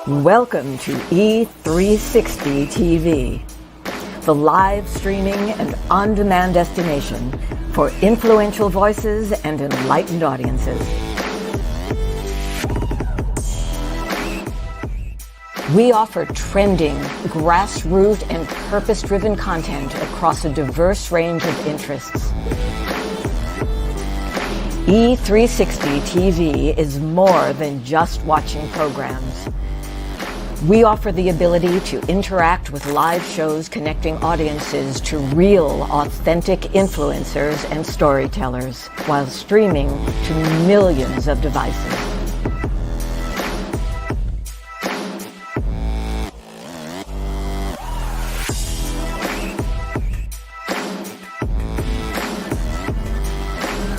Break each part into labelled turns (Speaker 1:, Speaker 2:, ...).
Speaker 1: Welcome to E360 TV, the live streaming and on-demand destination for influential voices and enlightened audiences. We offer trending, grassroots, and purpose-driven content across a diverse range of interests. E360 TV is more than just watching programs. We offer the ability to interact with live shows connecting audiences to real, authentic influencers and storytellers while streaming to millions of devices.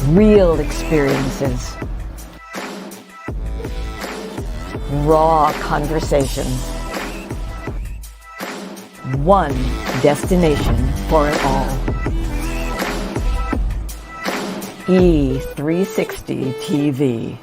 Speaker 1: Real experiences. Raw conversation. One destination for it all. E360 TV.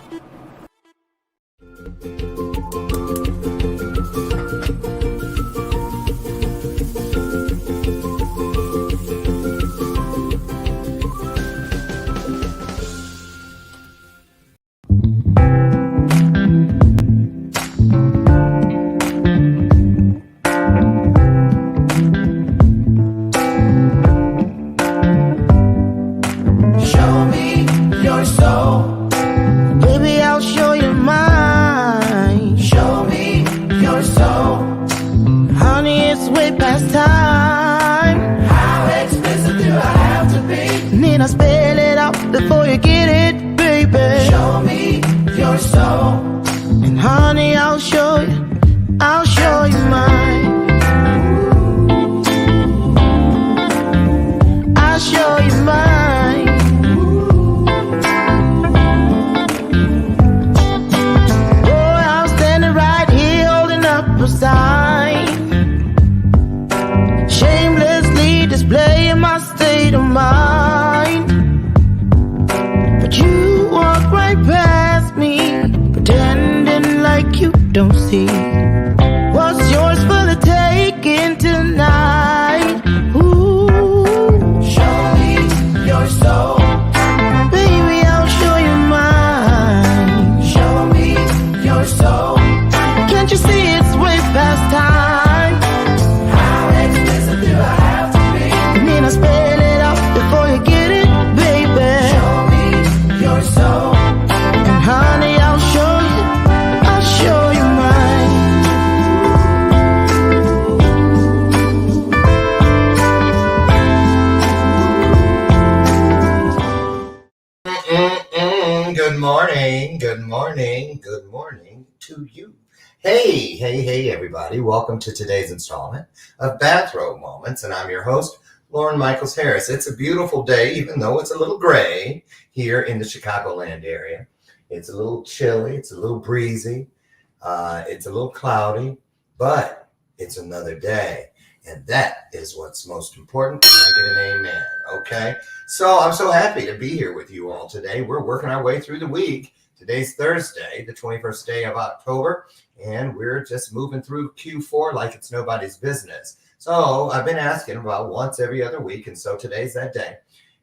Speaker 2: Hey, everybody. Welcome to today's installment of Bathrobe Moments, and I'm your host, Lauren Michaels Harris. It's a beautiful day, even though it's a little gray here in the Chicagoland area. It's a little chilly. It's a little breezy. It's a little cloudy, but it's another day, and that is what's most important. Can I get an amen? Okay? So I'm so happy to be here with you all today. We're working our way through the week. Today's Thursday, the 21st day of October, and we're just moving through Q4 like it's nobody's business. So I've been asking about once every other week, and so today's that day.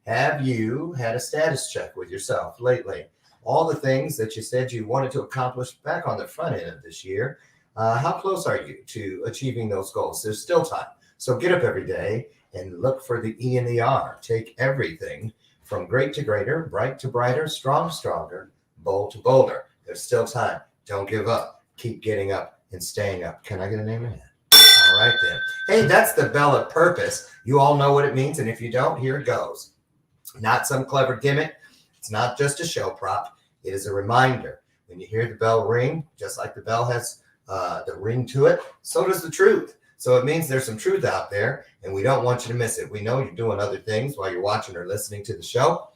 Speaker 2: Have you had a status check with yourself lately? All the things that you said you wanted to accomplish back on the front end of this year, how close are you to achieving those goals? There's still time. So get up every day and look for the E and the R. Take everything from great to greater, bright to brighter, strong to stronger, bold to bolder. There's still time. Don't give up. Keep getting up and staying up. Can I get an amen? All right, then. Hey, that's the bell of purpose. You all know what it means, and if you don't, here it goes. Not some clever gimmick. It's not just a show prop. It is a reminder. When you hear the bell ring, just like the bell has the ring to it, so does the truth. So it means there's some truth out there, and we don't want you to miss it. We know you're doing other things while you're watching or listening to the show,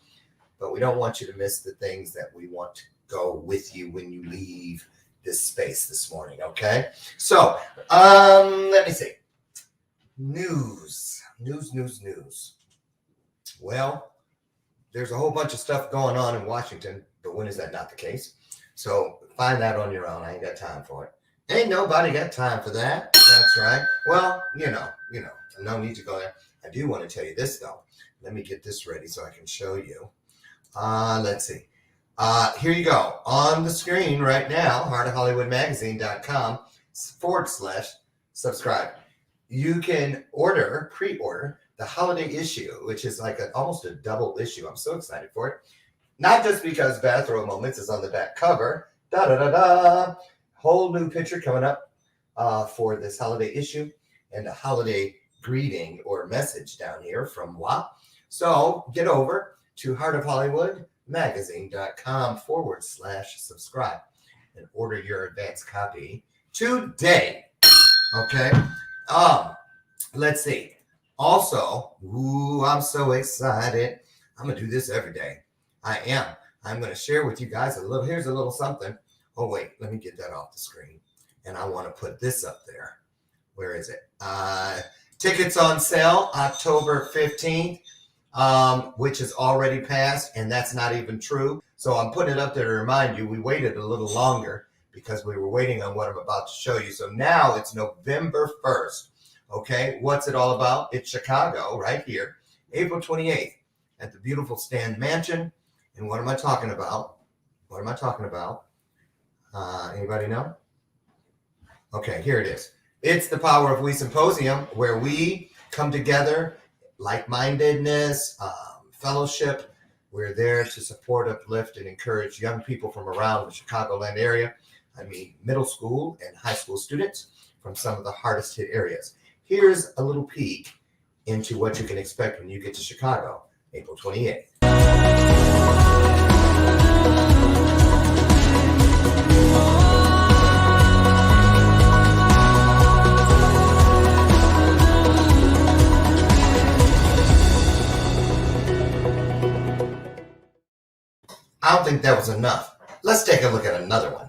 Speaker 2: but we don't want you to miss the things that we want to go with you when you leave this space this morning, okay? So, let me see. News. Well, there's a whole bunch of stuff going on in Washington, but when is that not the case? So find that on your own. I ain't got time for it. Ain't nobody got time for that. That's right. Well, no need to go there. I do want to tell you this though. Let me get this ready so I can show you. Let's see. Here you go. On the screen right now, heartofhollywoodmagazine.com/subscribe. You can pre-order the holiday issue, which is like almost a double issue. I'm so excited for it. Not just because Bathrobe Moments is on the back cover. Da-da-da-da. Whole new picture coming up for this holiday issue and a holiday greeting or message down here from moi. So get over to heartofhollywoodmagazine.com/subscribe and order your advanced copy today. Okay. Let's see. Also, I'm so excited. I'm going to do this every day. I am. I'm going to share with you guys here's a little something. Oh, wait, let me get that off the screen. And I want to put this up there. Where is it? Tickets on sale October 15th, which is already passed, and that's not even true. So I'm putting it up there to remind you, we waited a little longer because we were waiting on what I'm about to show you. So now it's November 1st. Okay, what's it all about? It's Chicago right here, April 28th at the beautiful Stand Mansion. And what am I talking about? Anybody know? Okay, here it is. It's the Power of We Symposium, where we come together, like-mindedness, fellowship. We're there to support, uplift, and encourage young people from around the Chicagoland area. I mean, middle school and high school students from some of the hardest hit areas. Here's a little peek into what you can expect when you get to Chicago, April 28th. I don't think that was enough. Let's take a look at another one.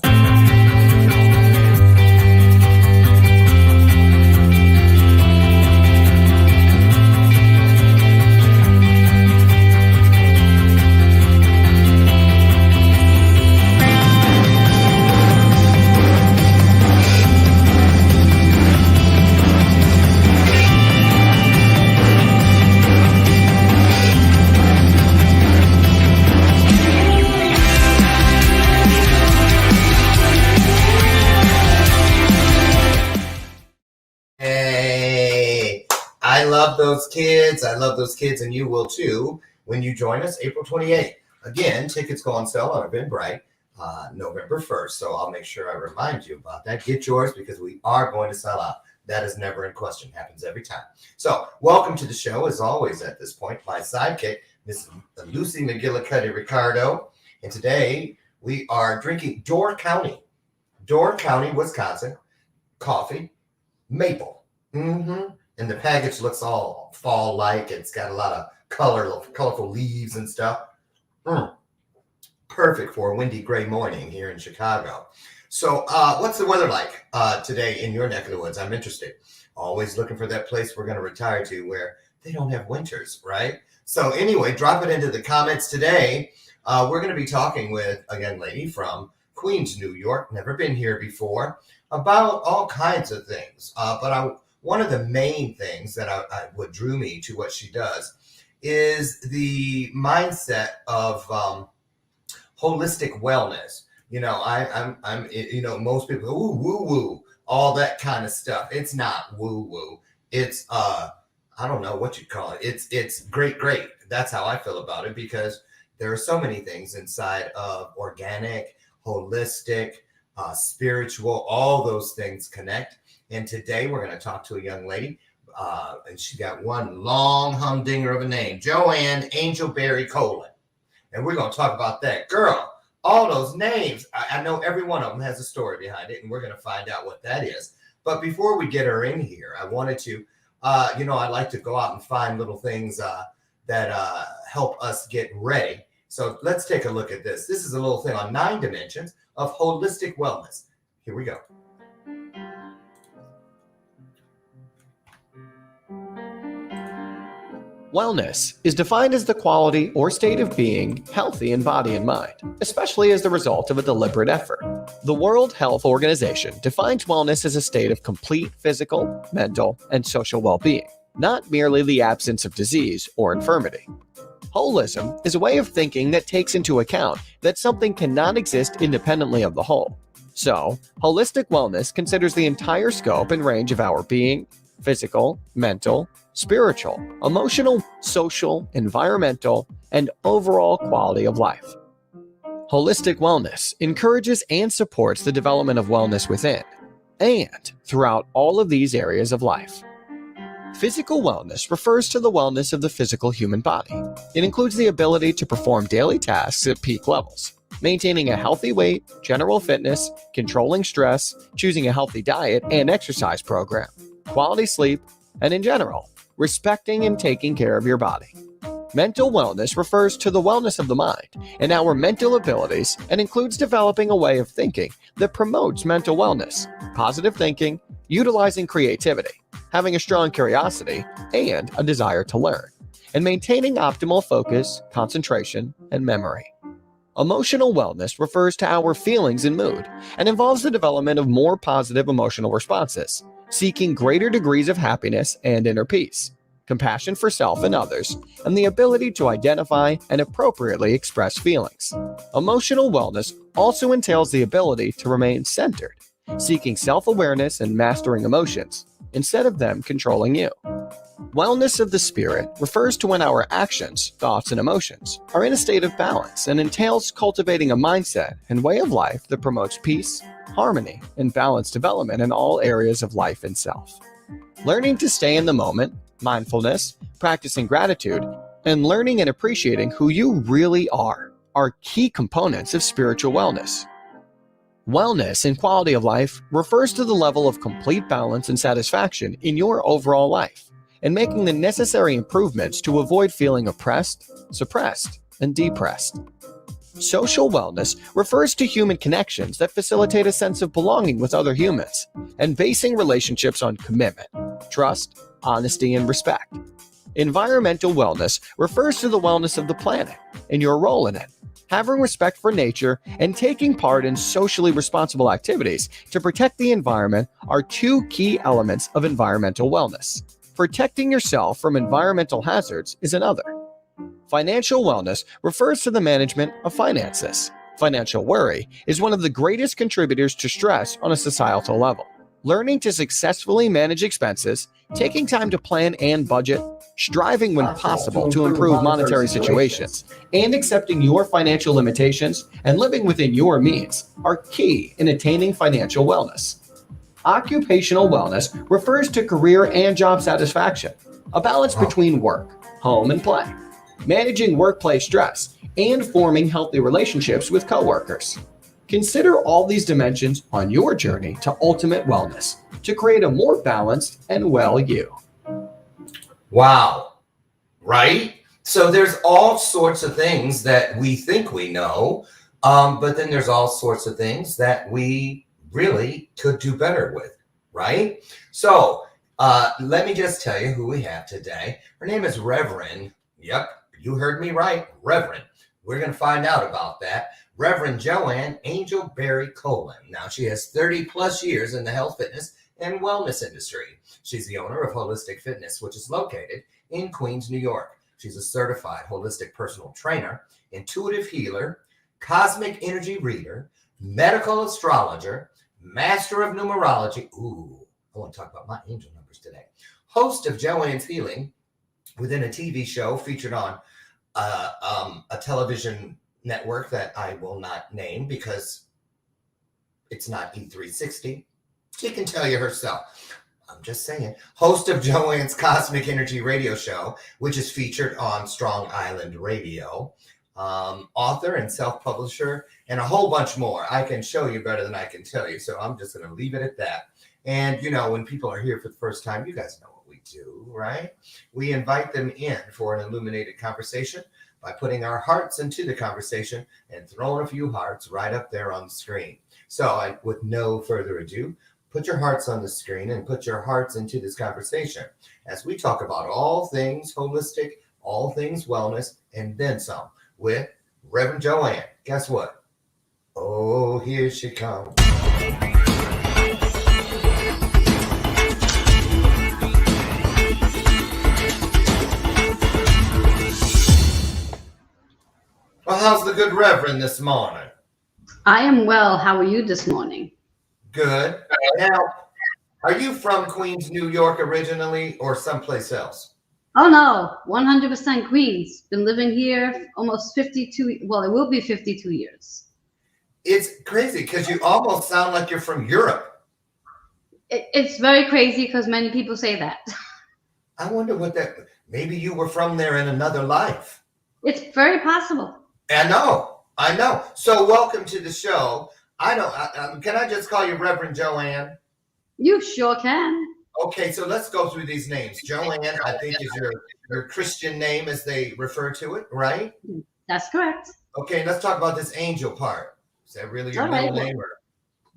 Speaker 2: I love those kids. And you will too when you join us April 28th. Again, tickets go on sale on Eventbrite November 1st. So I'll make sure I remind you about that. Get yours because we are going to sell out. That is never in question. Happens every time. So welcome to the show, as always at this point. My sidekick, Miss Lucy McGillicuddy Ricardo. And today we are drinking Door County, Wisconsin, coffee, maple. And the package looks all fall-like. It's got a lot of colorful leaves and stuff. Perfect for a windy gray morning here in Chicago. So what's the weather like today in your neck of the woods? I'm interested. Always looking for that place we're going to retire to where they don't have winters, right? So anyway, drop it into the comments today. We're going to be talking with a young lady from Queens, New York. Never been here before. About all kinds of things. One of the main things that what drew me to what she does is the mindset of holistic wellness. Most people, ooh, woo woo, all that kind of stuff. It's not woo woo. It's I don't know what you'd call it. It's great. That's how I feel about it because there are so many things inside of organic, holistic, spiritual. All those things connect. And today we're going to talk to a young lady, and she got one long humdinger of a name, Joanne Angelberry Colon. And we're going to talk about that. Girl, all those names, I know every one of them has a story behind it, and we're going to find out what that is. But before we get her in here, I wanted to, I like to go out and find little things that help us get ready. So let's take a look at this. This is a little thing on 9 dimensions of holistic wellness. Here we go.
Speaker 3: Wellness is defined as the quality or state of being healthy in body and mind, especially as the result of a deliberate effort. The World Health Organization defines wellness as a state of complete physical, mental, and social well-being, not merely the absence of disease or infirmity. Holism is a way of thinking that takes into account that something cannot exist independently of the whole. So, holistic wellness considers the entire scope and range of our being, physical, mental, spiritual, emotional, social, environmental, and overall quality of life. Holistic wellness encourages and supports the development of wellness within and throughout all of these areas of life. Physical wellness refers to the wellness of the physical human body. It includes the ability to perform daily tasks at peak levels, maintaining a healthy weight, general fitness, controlling stress, choosing a healthy diet and exercise program, quality sleep, and in general, respecting and taking care of your body. Mental wellness refers to the wellness of the mind and our mental abilities and includes developing a way of thinking that promotes mental wellness, positive thinking, utilizing creativity, having a strong curiosity, and a desire to learn, and maintaining optimal focus, concentration, and memory. Emotional wellness refers to our feelings and mood and involves the development of more positive emotional responses, seeking greater degrees of happiness and inner peace, compassion for self and others, and the ability to identify and appropriately express feelings. Emotional wellness also entails the ability to remain centered, seeking self-awareness and mastering emotions, instead of them controlling you. Wellness of the spirit refers to when our actions, thoughts, and emotions are in a state of balance and entails cultivating a mindset and way of life that promotes peace, harmony, and balanced development in all areas of life and self. Learning to stay in the moment, mindfulness, practicing gratitude, and learning and appreciating who you really are key components of spiritual wellness. Wellness and quality of life refers to the level of complete balance and satisfaction in your overall life, and making the necessary improvements to avoid feeling oppressed, suppressed, and depressed. Social wellness refers to human connections that facilitate a sense of belonging with other humans, and basing relationships on commitment, trust, honesty, and respect. Environmental wellness refers to the wellness of the planet and your role in it. Having respect for nature and taking part in socially responsible activities to protect the environment are two key elements of environmental wellness. Protecting yourself from environmental hazards is another. Financial wellness refers to the management of finances. Financial worry is one of the greatest contributors to stress on a societal level. Learning to successfully manage expenses, taking time to plan and budget, striving when possible to improve monetary situations, and accepting your financial limitations and living within your means are key in attaining financial wellness. Occupational wellness refers to career and job satisfaction, a balance between work, home, and play, managing workplace stress, and forming healthy relationships with coworkers. Consider all these dimensions on your journey to ultimate wellness to create a more balanced and well you.
Speaker 2: Wow, right? So there's all sorts of things that we think we know, but then there's all sorts of things that we really could do better with, right? So let me just tell you who we have today. Her name is Reverend. Yep, you heard me right, Reverend. We're going to find out about that. Reverend Joanne Angel Berry Colon. Now, she has 30 plus years in the health, fitness, and wellness industry. She's the owner of Wholistic Fitness, which is located in Queens, New York. She's a certified holistic personal trainer, intuitive healer, cosmic energy reader, medical astrologer, master of numerology. Ooh, I want to talk about my angel numbers today. Host of Joanne's Healing within a TV show featured on a television network that I will not name because it's not E360. She can tell you herself. I'm just saying. Host of Joanne's Cosmic Energy Radio Show, which is featured on Strong Island Radio. Author and self-publisher, and a whole bunch more. I can show you better than I can tell you, so I'm just going to leave it at that. And, you know, when people are here for the first time, you guys know what we do, right? We invite them in for an illuminated conversation by putting our hearts into the conversation and throwing a few hearts right up there on the screen. So with no further ado, put your hearts on the screen and put your hearts into this conversation as we talk about all things holistic, all things wellness, and then some with Reverend Joanne. Guess what? Oh, here she comes. Well, how's the good Reverend this morning?
Speaker 4: I am well. How are you this morning?
Speaker 2: Good. Now, are you from Queens, New York originally or someplace else?
Speaker 4: Oh no, 100% Queens. Been living here almost 52, well, it will be 52 years.
Speaker 2: It's crazy because you almost sound like you're from Europe.
Speaker 4: It's very crazy because many people say that.
Speaker 2: I wonder what maybe you were from there in another life.
Speaker 4: It's very possible.
Speaker 2: I know. So welcome to the show. Can I just call you Reverend Joanne?
Speaker 4: You sure can.
Speaker 2: Okay, so let's go through these names. Joanne, I think, is your Christian name as they refer to it, right?
Speaker 4: That's correct.
Speaker 2: Okay, let's talk about this angel part. Is that really your
Speaker 4: All
Speaker 2: middle
Speaker 4: right.
Speaker 2: name?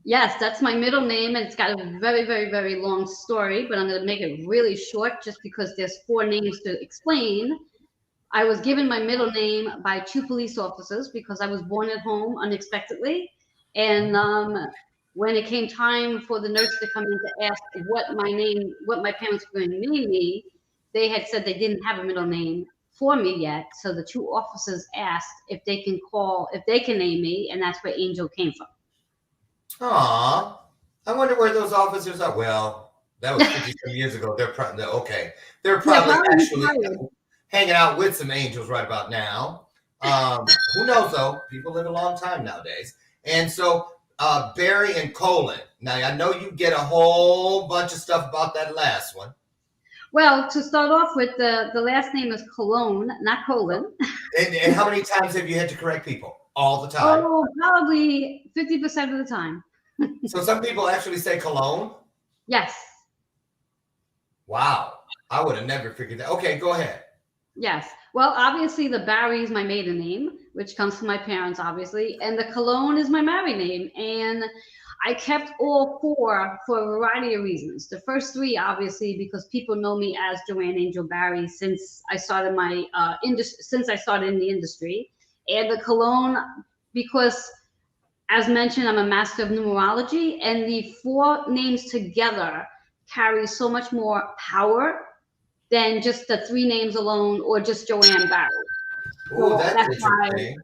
Speaker 4: Yes, that's my middle name, and it's got a very, very, very long story, but I'm going to make it really short just because there's 4 names to explain. I was given my middle name by 2 police officers because I was born at home unexpectedly. And when it came time for the nurse to come in to ask what my parents were going to name me, they had said they didn't have a middle name for me yet. So the 2 officers asked if they can name me, and that's where Angel came from.
Speaker 2: Aw, I wonder where those officers are. Well, that was 50 some years ago. They're probably actually hanging out with some angels right about now. Who knows though? People live a long time nowadays. And so Barry and Colin. Now I know you get a whole bunch of stuff about that last one.
Speaker 4: Well, to start off with, the last name is Cologne, not Colin.
Speaker 2: And how many times have you had to correct people? All the time?
Speaker 4: Oh, probably 50% of the time.
Speaker 2: So some people actually say Cologne?
Speaker 4: Yes.
Speaker 2: Wow. I would have never figured that. Okay, go ahead.
Speaker 4: Yes. Well, obviously the Barry is my maiden name, which comes from my parents, obviously, and the Cologne is my married name. And I kept all 4 for a variety of reasons. The first 3, obviously, because people know me as Joanne Angel Barry since I started in the industry, and the Cologne because, as mentioned, I'm a master of numerology, and the 4 names together carry so much more power than just the 3 names alone or just Joanne Barry.
Speaker 2: Oh, that's interesting.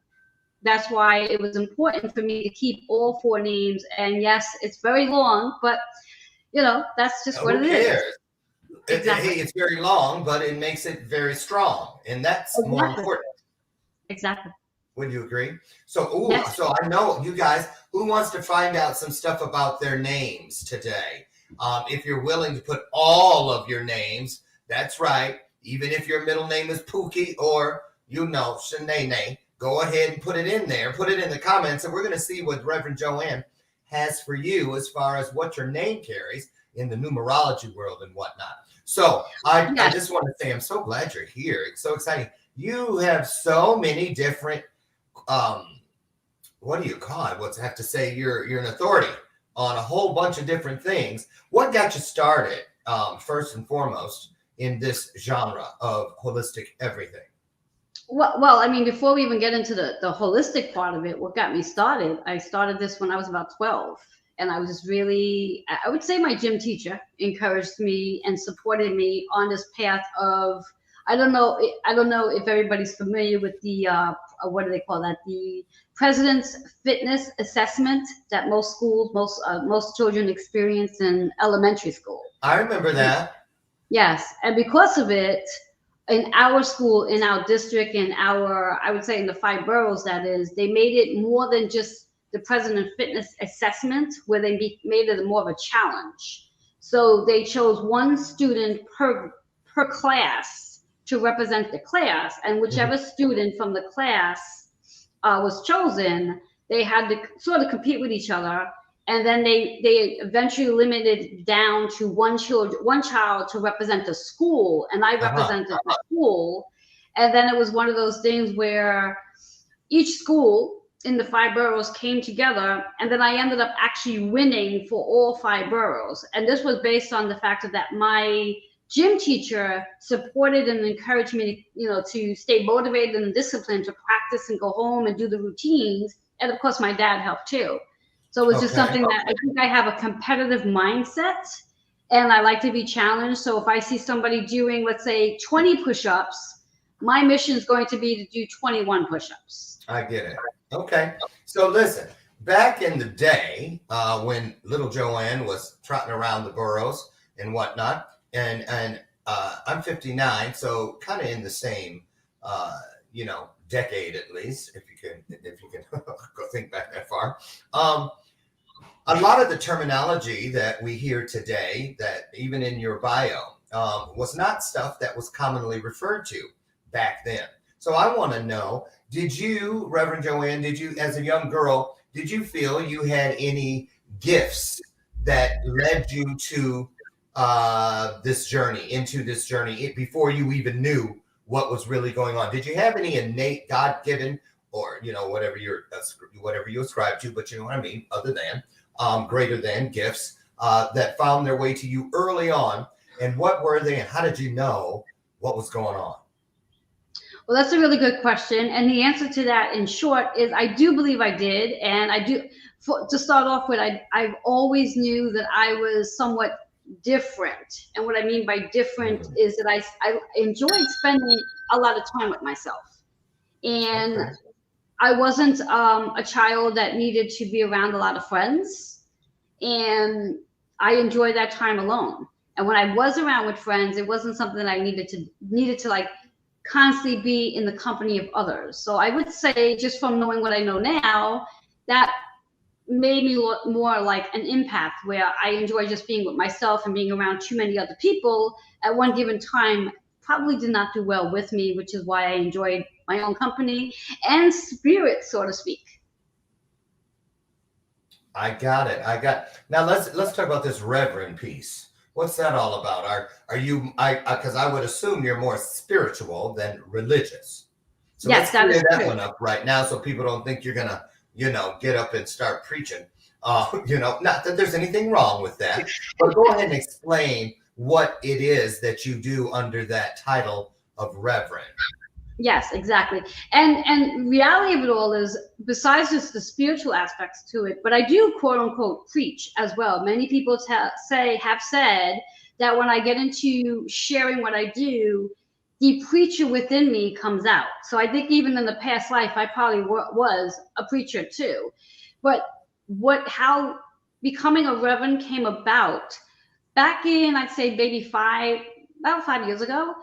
Speaker 4: That's why it was important for me to keep all 4 names. And yes, it's very long, but that's just what it is.
Speaker 2: Exactly. Hey, it's very long, but it makes it very strong, and that's more important.
Speaker 4: Exactly.
Speaker 2: Would you agree? So I know you guys who wants to find out some stuff about their names today. If you're willing to put all of your names, that's right. Even if your middle name is Pookie or Shanae, go ahead and put it in there. Put it in the comments, and we're going to see what Reverend Joanne has for you as far as what your name carries in the numerology world and whatnot. So I just want to say I'm so glad you're here. It's so exciting. You have so many different what do you call it? What's I have to say? You're an authority on a whole bunch of different things. What got you started, first and foremost, in this genre of holistic everything?
Speaker 4: Well, I mean, before we even get into the holistic part of it, what got me started? I started this when I was about 12, and I was just really, I would say my gym teacher encouraged me and supported me on this path of, I don't know if everybody's familiar with the, what do they call that? The President's Fitness Assessment that most children experience in elementary school.
Speaker 2: I remember that.
Speaker 4: Yes, and because of it, in our school, in our district, I would say in the 5 boroughs, that is, they made it more than just the President Fitness Assessment, where they made it more of a challenge. So they chose 1 student per class to represent the class, and whichever student from the class was chosen, they had to sort of compete with each other. And then they eventually limited down to one child to represent the school, and I represented the school. And then it was one of those things where each school in the 5 boroughs came together, and then I ended up actually winning for all 5 boroughs. And this was based on the fact that my gym teacher supported and encouraged me to stay motivated and disciplined to practice and go home and do the routines. And of course, my dad helped too. So it was just something that I think I have a competitive mindset and I like to be challenged. So if I see somebody doing, let's say, 20 push-ups, my mission is going to be to do 21 push-ups.
Speaker 2: I get it. Okay. So listen, back in the day when little Joanne was trotting around the boroughs and whatnot, and I'm 59, so kind of in the same, decade at least, if you can go think back that far. A lot of the terminology that we hear today, that even in your bio, was not stuff that was commonly referred to back then. So I want to know, did you, Reverend Joanne, as a young girl, did you feel you had any gifts that led you to this journey before you even knew what was really going on? Did you have any innate God-given, or whatever you ascribe to, but you know what I mean, other than greater than gifts that found their way to you early on? And what were they, and how did you know what was going on?
Speaker 4: Well, that's a really good question. And the answer to that, in short, is I do believe I did. And I do, to start off with, I've always knew that I was somewhat different. And what I mean by different is that I enjoyed spending a lot of time with myself. And I wasn't a child that needed to be around a lot of friends. And I enjoyed that time alone. And when I was around with friends, it wasn't something that I needed to like constantly be in the company of others. So I would say, just from knowing what I know now, that made me look more like an empath, where I enjoy just being with myself, and being around too many other people at one given time probably did not do well with me, which is why I enjoyed my own company and spirit, so to speak.
Speaker 2: I got it. Now let's talk about this reverend piece. What's that all about? Are you, because I would assume you're more spiritual than religious. So
Speaker 4: yes,
Speaker 2: let's clear that one up right now, so people don't think you're gonna, get up and start preaching. Not that there's anything wrong with that, but go ahead and explain what it is that you do under that title of reverend.
Speaker 4: Yes, exactly. And reality of it all is, besides just the spiritual aspects to it, but I do quote unquote preach as well. Many people have said that when I get into sharing what I do, the preacher within me comes out. So I think even in the past life, I probably was a preacher too. But how becoming a reverend came about, back in, I'd say maybe about 5 years ago,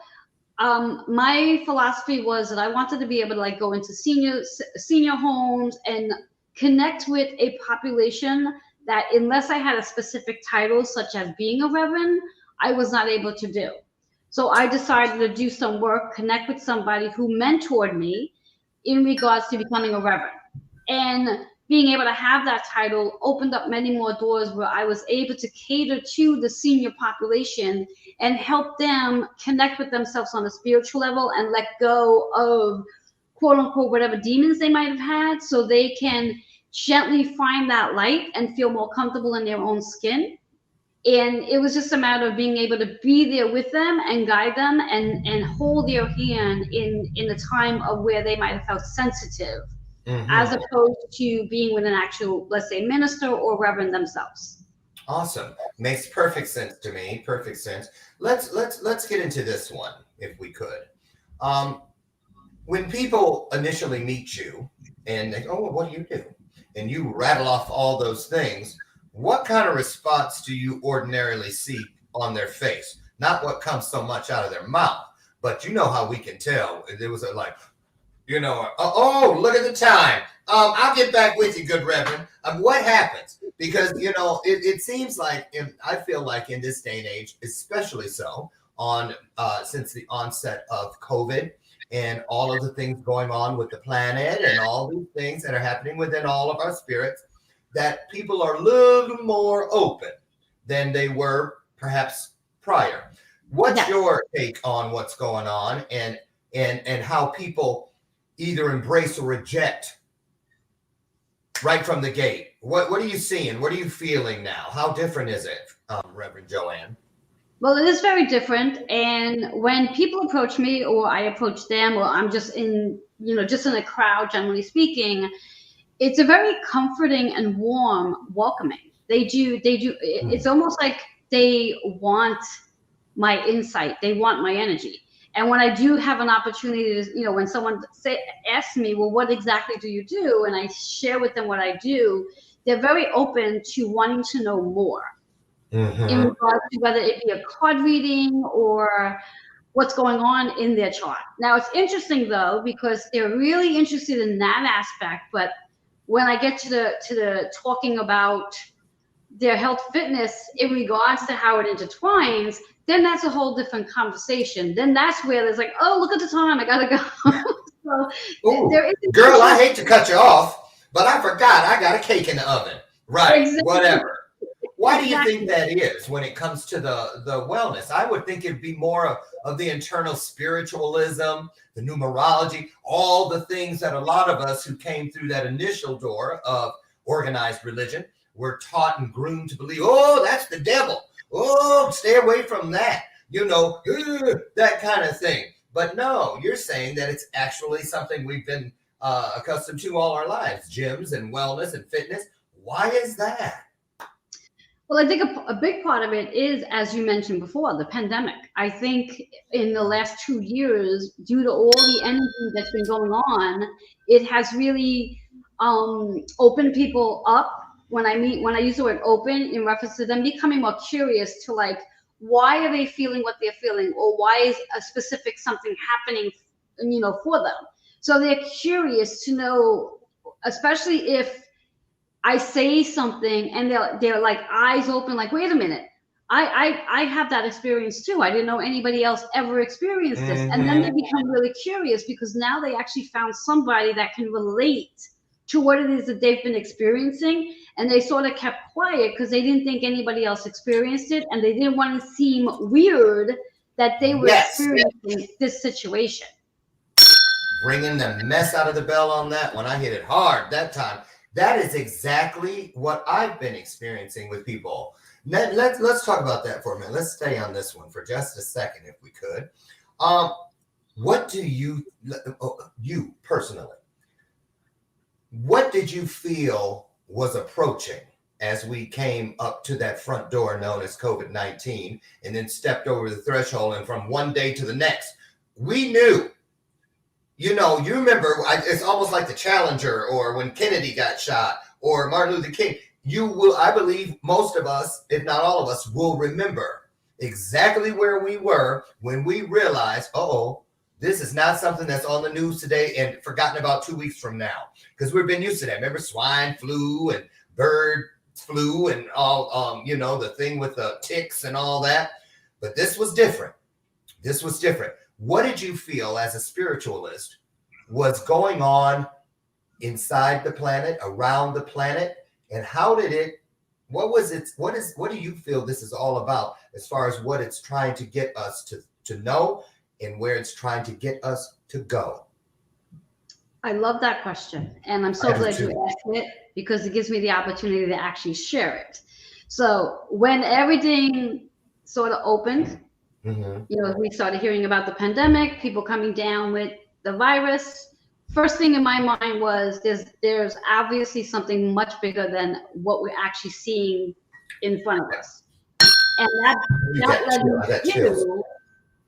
Speaker 4: my philosophy was that I wanted to be able to go into senior homes and connect with a population that, unless I had a specific title, such as being a reverend, I was not able to do. So I decided to do some work, connect with somebody who mentored me in regards to becoming a reverend. And being able to have that title opened up many more doors, where I was able to cater to the senior population and help them connect with themselves on a spiritual level and let go of, quote unquote, whatever demons they might have had, so they can gently find that light and feel more comfortable in their own skin. And it was just a matter of being able to be there with them and guide them and hold their hand in the time of where they might have felt sensitive. As opposed to being with an actual, let's say, minister or reverend themselves.
Speaker 2: Awesome. Makes perfect sense to me. Perfect sense. Let's get into this one, if we could. When people initially meet you and they go, oh, what do you do? And you rattle off all those things, what kind of response do you ordinarily see on their face? Not what comes so much out of their mouth, but you know how we can tell. There was oh, look at the time. I'll get back with you, good Reverend. What happens? Because, it seems like, I feel like in this day and age, especially so, since the onset of COVID and all of the things going on with the planet and all these things that are happening within all of our spirits, that people are a little more open than they were perhaps prior. What's your take on what's going on and how people either embrace or reject right from the gate? What are you seeing? What are you feeling now? How different is it, Reverend Joanne?
Speaker 4: Well, it is very different. And when people approach me or I approach them or I'm just in, just in a crowd, generally speaking, it's a very comforting and warm welcoming. They do. It's almost like they want my insight. They want my energy. And when I do have an opportunity to, when someone asks me, well, what exactly do you do? And I share with them what I do, they're very open to wanting to know more in
Speaker 2: Mm-hmm.
Speaker 4: regards to whether it be a card reading or what's going on in their chart. Now, it's interesting though, because they're really interested in that aspect. But when I get to the talking about their health fitness in regards to how it intertwines, then that's a whole different conversation. Then that's where there's like, oh, look at the time, I gotta go. So
Speaker 2: Ooh,
Speaker 4: there is an
Speaker 2: girl, I
Speaker 4: interest.
Speaker 2: hate to cut you off, but I forgot I got a cake in the oven. Right,
Speaker 4: Exactly.
Speaker 2: whatever. Why do you think
Speaker 4: Exactly.
Speaker 2: that is when it comes to the wellness? I would think it'd be more of the internal spiritualism, the numerology, all the things that a lot of us who came through that initial door of organized religion were taught and groomed to believe, oh, that's the devil. Oh, stay away from that. That kind of thing. But no, you're saying that it's actually something we've been accustomed to all our lives, gyms and wellness and fitness. Why is that?
Speaker 4: Well, I think a big part of it is, as you mentioned before, the pandemic. I think in the last 2 years, due to all the energy that's been going on, it has really opened people up. When I use the word open in reference to them becoming more curious to like, why are they feeling what they're feeling, or why is a specific something happening, for them. So they're curious to know, especially if I say something and they're like eyes open, like, wait a minute. I have that experience too. I didn't know anybody else ever experienced this. And then they
Speaker 2: Mm-hmm.
Speaker 4: become really curious because now they actually found somebody that can relate to what it is that they've been experiencing. And they sort of kept quiet because they didn't think anybody else experienced it. And they didn't want to seem weird that they were
Speaker 2: Yes,
Speaker 4: experiencing this situation.
Speaker 2: bringing the mess out of the bell on that one. I hit it hard that time. That is exactly what I've been experiencing with people. Let's talk about that for a minute. Let's stay on this one for just a second, if we could. Um, what do you personally, what did you feel was approaching as we came up to that front door known as COVID-19 and then stepped over the threshold, and from one day to the next, we knew, you remember, it's almost like the Challenger or when Kennedy got shot or Martin Luther King. I believe most of us, if not all of us, will remember exactly where we were when we realized, this is not something that's on the news today and forgotten about 2 weeks from now, because we've been used to that. Remember swine flu and bird flu and all, the thing with the ticks and all that. But this was different. What did you feel as a spiritualist was going on inside the planet, around the planet, and what do you feel this is all about as far as what it's trying to get us to know and where it's trying to get us to go?
Speaker 4: I love that question. And I'm so
Speaker 2: I do
Speaker 4: glad you
Speaker 2: too.
Speaker 4: asked it because it gives me the opportunity to actually share it. So when everything sort of opened,
Speaker 2: Mm-hmm.
Speaker 4: we started hearing about the pandemic, people coming down with the virus. First thing in my mind was there's obviously something much bigger than what we're actually seeing in front of us. And that led me
Speaker 2: I got chills.
Speaker 4: to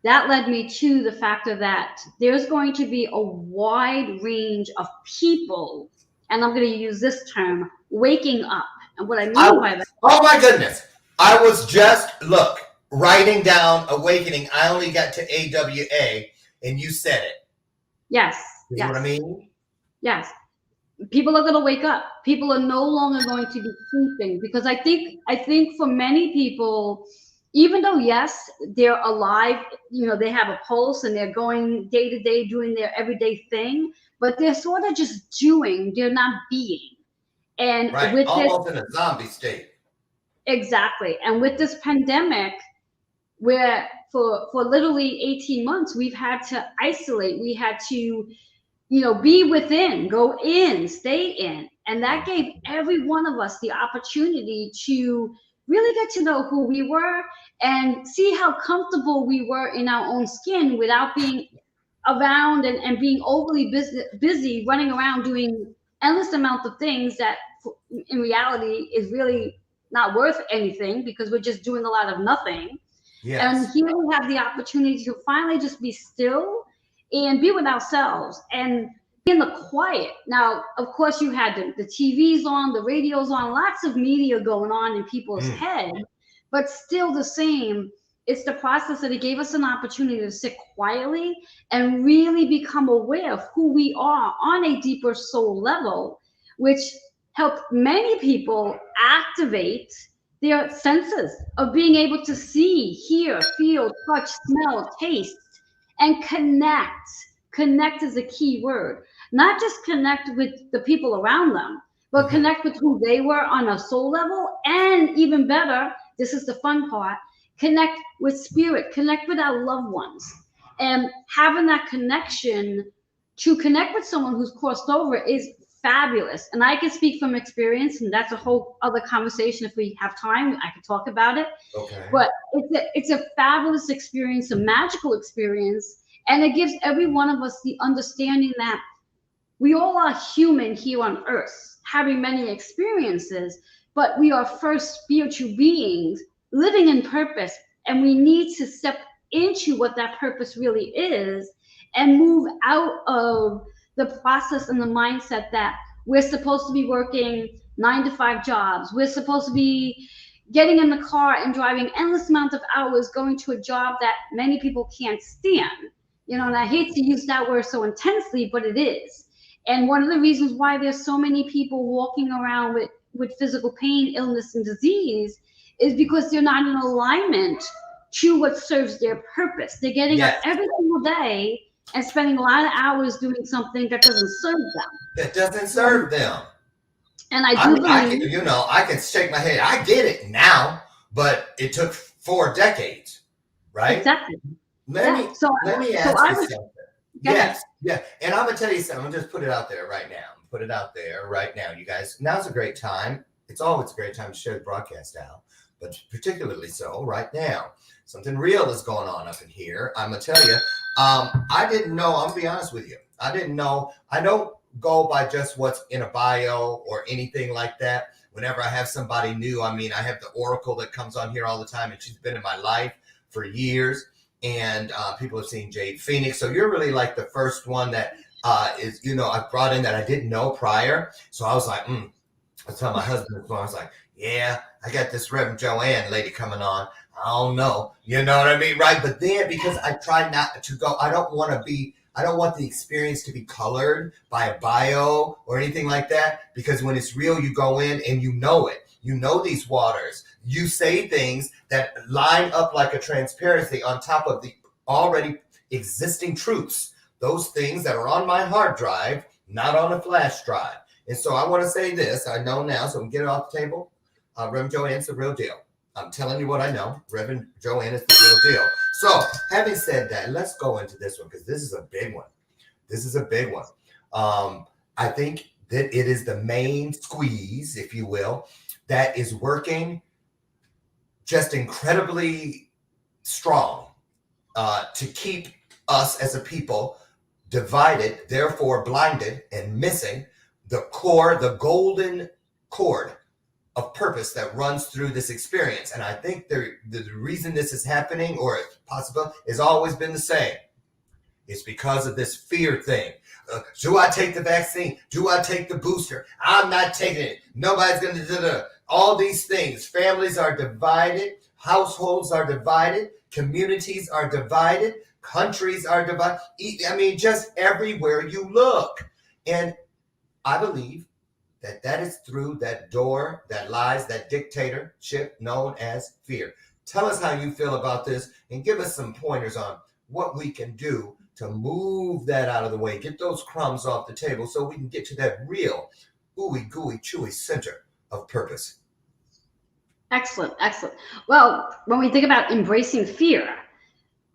Speaker 4: that led me to the factor that there's going to be a wide range of people, and I'm going to use this term, waking up. And what I mean by that,
Speaker 2: Oh my goodness. I was just, writing down awakening. I only got to AWA and you said it.
Speaker 4: yes,
Speaker 2: You know what I
Speaker 4: yes,
Speaker 2: mean?
Speaker 4: yes, people are going to wake up. People are no longer going to be sleeping because I think for many people, even though yes, they're alive, they have a pulse and they're going day to day doing their everyday thing, but they're sort of just doing, they're not being. And
Speaker 2: Right.
Speaker 4: with this,
Speaker 2: Almost in a zombie state.
Speaker 4: exactly. And with this pandemic, where for literally 18 months, we've had to isolate, we had to, be within, go in, stay in. And that gave every one of us the opportunity to really get to know who we were and see how comfortable we were in our own skin without being around and being overly busy running around doing endless amounts of things that in reality is really not worth anything because we're just doing a lot of nothing. And
Speaker 2: Yes.
Speaker 4: here we have the opportunity to finally just be still and be with ourselves and be in the quiet. Now, of course, you had the TVs on, the radios on, lots of media going on in people's
Speaker 2: Mm.
Speaker 4: head, but still the same. It's the process that it gave us an opportunity to sit quietly and really become aware of who we are on a deeper soul level, which helped many people activate their senses of being able to see, hear, feel, touch, smell, taste, and connect. Connect is a key word. Not just connect with the people around them, but
Speaker 2: Mhm.
Speaker 4: connect with who they were on a soul level. And even better, this is the fun part, connect with spirit, connect with our loved ones. And having that connection to connect with someone who's crossed over is fabulous. And I can speak from experience, and that's a whole other conversation. If we have time, I could talk about it.
Speaker 2: Okay.
Speaker 4: But it's a fabulous experience, a magical experience. And it gives every one of us the understanding that we all are human here on earth, having many experiences, but we are first spiritual beings living in purpose. And we need to step into what that purpose really is and move out of the process and the mindset that we're supposed to be working 9 to 5 jobs. We're supposed to be getting in the car and driving endless amounts of hours going to a job that many people can't stand. You know, and I hate to use that word so intensely, but it is. And one of the reasons why there's so many people walking around with physical pain, illness, and disease is because they're not in alignment to what serves their purpose. They're getting up
Speaker 2: Yes.
Speaker 4: every single day and spending a lot of hours doing something that doesn't serve them.
Speaker 2: That doesn't serve them.
Speaker 4: And I
Speaker 2: I
Speaker 4: do
Speaker 2: mean, I
Speaker 4: believe,
Speaker 2: can, I can shake my head. I get it now, but it took 4 decades, right?
Speaker 4: exactly.
Speaker 2: Let
Speaker 4: Yeah.
Speaker 2: me
Speaker 4: So
Speaker 2: ask
Speaker 4: I
Speaker 2: you
Speaker 4: was,
Speaker 2: something.
Speaker 4: go ahead.
Speaker 2: Yes, yeah. And I'm gonna tell you something. I'm gonna just put it out there right now. Put it out there right now, you guys. Now's a great time. It's always a great time to share the broadcast out, but particularly so right now. Something real is going on up in here. I'm gonna tell you. I didn't know. I'm gonna be honest with you. I didn't know. I don't go by just what's in a bio or anything like that. Whenever I have somebody new, I mean, I have the Oracle that comes on here all the time, and she's been in my life for years. And people have seen Jade Phoenix. So you're really like the first one that is, I brought in that I didn't know prior. So I was like, I was telling my husband, I was like, yeah, I got this Reverend Joanne lady coming on. I don't know. You know what I mean? Right. But then because I try not to go, I don't want the experience to be colored by a bio or anything like that. Because when it's real, you go in and you know it. You know these waters. You say things that line up like a transparency on top of the already existing truths. Those things that are on my hard drive, not on a flash drive. And so I want to say this. I know now, so we can get it off the table. Reverend Joanne's the real deal. I'm telling you what I know. Reverend Joanne is the real deal. So having said that, let's go into this one because this is a big one. This is a big one. I think that it is the main squeeze, if you will, that is working just incredibly strong to keep us as a people divided, therefore blinded and missing the core, the golden cord of purpose that runs through this experience. And I think the reason this is happening, or it's possible, has always been the same. It's because of this fear thing. Do I take the vaccine? Do I take the booster? I'm not taking it. Nobody's going to all these things. Families are divided. Households are divided. Communities are divided. Countries are divided. I mean, just everywhere you look. And I believe that is through that door that lies, that dictatorship known as fear. Tell us how you feel about this and give us some pointers on what we can do to move that out of the way, get those crumbs off the table so we can get to that real ooey gooey chewy center of purpose.
Speaker 4: Excellent, excellent. Well, when we think about embracing fear,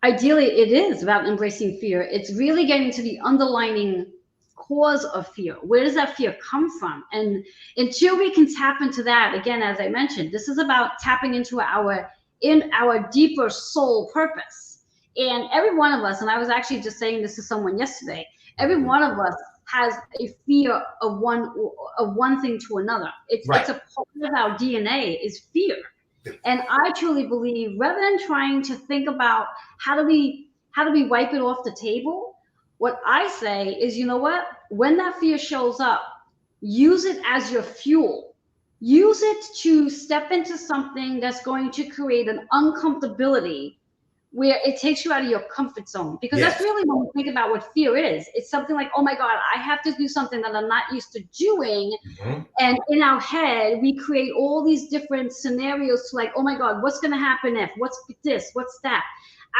Speaker 4: ideally it is about embracing fear. It's really getting to the underlying cause of fear? Where does that fear come from? And until we can tap into that, again, as I mentioned, this is about tapping into our deeper soul purpose. And every one of us, and I was actually just saying this to someone yesterday, every one of us has a fear of one thing to another. It's a part of our DNA is fear. And I truly believe, rather than trying to think about how do we wipe it off the table, what I say is, you know what? When that fear shows up, use it as your fuel. Use it to step into something that's going to create an uncomfortability where it takes you out of your comfort zone. Because that's really when we think about what fear is. It's something like, oh my God, I have to do something that I'm not used to doing. And in our head, we create all these different scenarios to like, oh my God, what's going to happen if? What's this? What's that?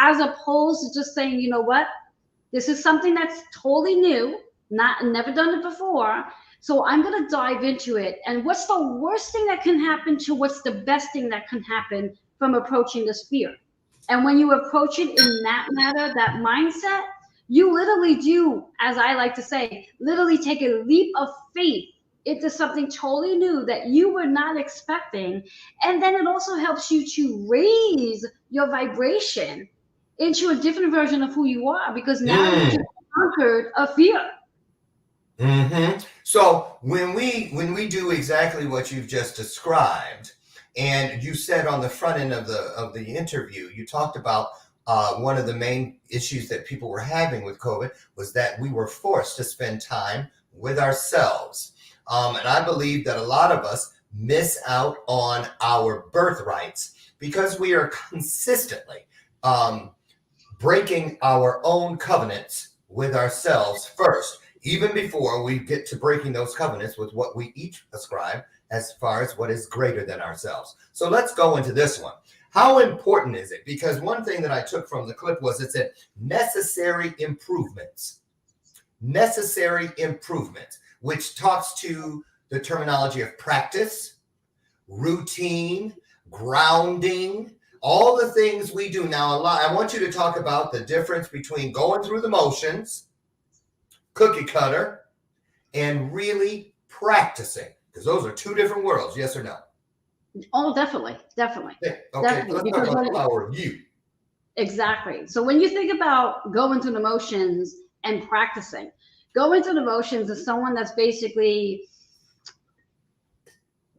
Speaker 4: As opposed to just saying, you know what? This is something that's totally new, never done it before. So I'm going to dive into it. And what's the worst thing that can happen to what's the best thing that can happen from approaching this fear? And when you approach it in that manner, that mindset, you literally do, as I like to say, literally take a leap of faith into something totally new that you were not expecting. And then it also helps you to raise your vibration into a different version of who you are, because now you've just conquered a fear.
Speaker 2: So when we do exactly what you've just described, and you said on the front end of the interview, you talked about one of the main issues that people were having with COVID was that we were forced to spend time with ourselves. And I believe that a lot of us miss out on our birthrights because we are consistently breaking our own covenants with ourselves first, even before we get to breaking those covenants with what we each ascribe as far as what is greater than ourselves. So let's go into this one. How important is it? Because one thing that I took from the clip was it said necessary improvements, which talks to the terminology of practice, routine, grounding, all the things we do. Now, I want you to talk about the difference between going through the motions, cookie cutter, and really practicing. Because those are two different worlds, yes or no?
Speaker 4: Oh, definitely.
Speaker 2: Okay,
Speaker 4: Definitely.
Speaker 2: let's talk about the power of you.
Speaker 4: Exactly. So when you think about going through the motions and practicing, going through the motions is someone that's basically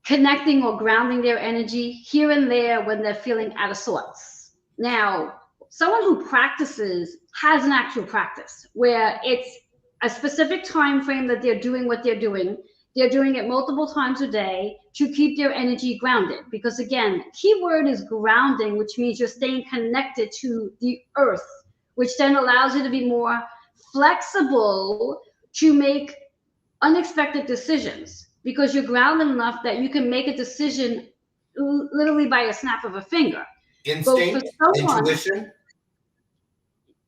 Speaker 4: connecting or grounding their energy here and there when they're feeling out of sorts. Now, someone who practices has an actual practice where it's a specific time frame that they're doing what they're doing. They're doing it multiple times a day to keep their energy grounded. Because again, keyword is grounding, which means you're staying connected to the earth, which then allows you to be more flexible to make unexpected decisions, because you're grounded enough that you can make a decision literally by a snap of a finger.
Speaker 2: Instinct, intuition.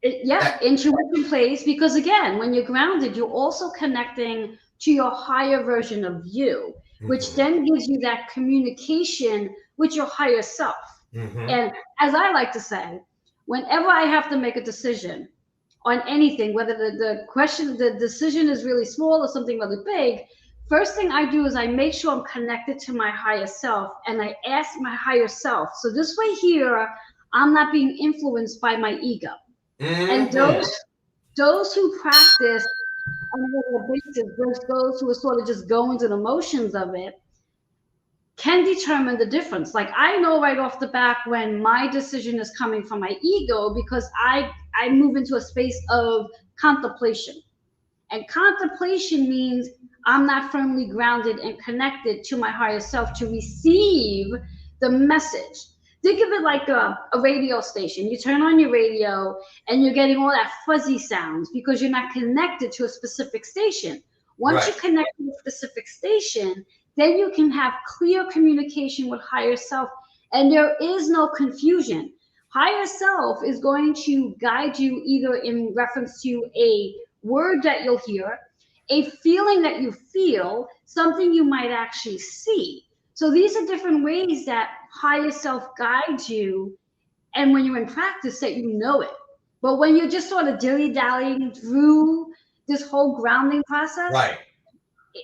Speaker 4: Intuition plays, because again, when you're grounded, you're also connecting to your higher version of you, which then gives you that communication with your higher self. And as I like to say, whenever I have to make a decision on anything, whether the decision is really small or something really big, first thing I do is I make sure I'm connected to my higher self, and I ask my higher self. So this way here, I'm not being influenced by my ego. And those who practice on a regular basis versus those who are sort of just going through the motions of it can determine the difference. Like I know right off the bat when my decision is coming from my ego, because I move into a space of contemplation. And contemplation means I'm not firmly grounded and connected to my higher self to receive the message. Think of it like a radio station. You turn on your radio and you're getting all that fuzzy sounds because you're not connected to a specific station. Once you connect to a specific station, then you can have clear communication with higher self, and there is no confusion. Higher self is going to guide you either in reference to a word that you'll hear, a feeling that you feel, something you might actually see. So these are different ways that higher self guides you, and when you're in practice that you know it. But when you're just sort of dilly-dallying through this whole grounding process,
Speaker 2: Right.